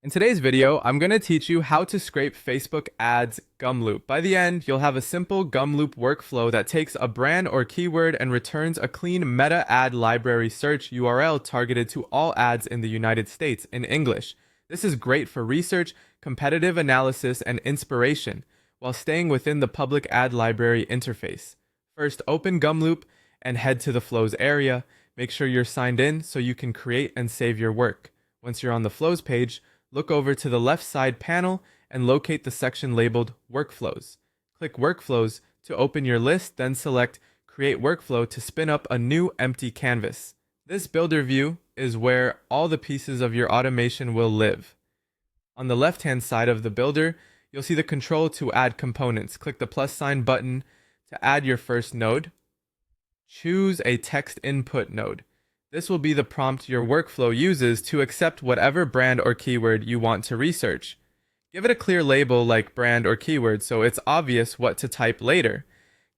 In today's video, I'm going to teach you how to scrape Facebook ads Gumloop. By the end, you'll have a simple Gumloop workflow that takes a brand or keyword and returns a clean meta ad library search URL targeted to all ads in the United States in English. This is great for research, competitive analysis, and inspiration, while staying within the public ad library interface. First, open Gumloop and head to the Flows area. Make sure you're signed in so you can create and save your work. Once you're on the Flows page, look over to the left side panel and locate the section labeled Workflows. Click Workflows to open your list, then select Create Workflow to spin up a new empty canvas. This builder view is where all the pieces of your automation will live. On the left-hand side of the builder, you'll see the control to add components. Click the plus sign button to add your first node. Choose a text input node. This will be the prompt your workflow uses to accept whatever brand or keyword you want to research. Give it a clear label like brand or keyword so it's obvious what to type later.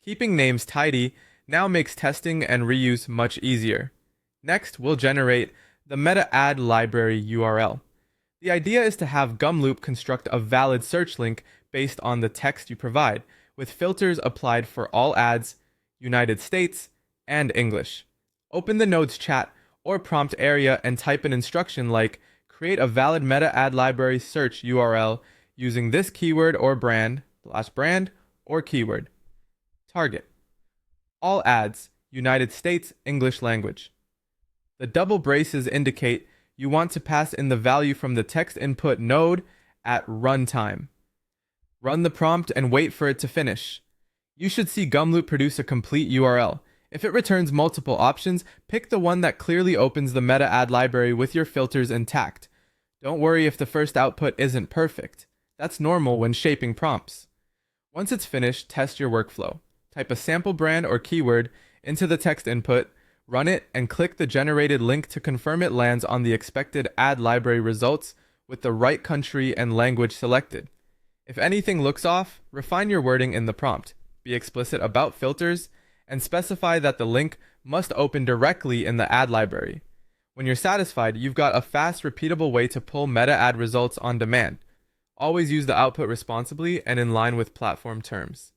Keeping names tidy now makes testing and reuse much easier. Next, we'll generate the meta ad library URL. The idea is to have Gumloop construct a valid search link based on the text you provide, with filters applied for all ads, United States, and English. Open the node's chat or prompt area and type an instruction like create a valid meta ad library search URL using this keyword or brand or keyword. Target all ads, United States English language. The double braces indicate you want to pass in the value from the text input node at runtime. Run the prompt and wait for it to finish. You should see Gumloop produce a complete URL. If it returns multiple options, pick the one that clearly opens the meta ad library with your filters intact. Don't worry if the first output isn't perfect. That's normal when shaping prompts. Once it's finished, test your workflow. Type a sample brand or keyword into the text input, run it, and click the generated link to confirm it lands on the expected ad library results with the right country and language selected. If anything looks off, refine your wording in the prompt. Be explicit about filters and specify that the link must open directly in the ad library. When you're satisfied, you've got a fast, repeatable way to pull meta ad results on demand. Always use the output responsibly and in line with platform terms.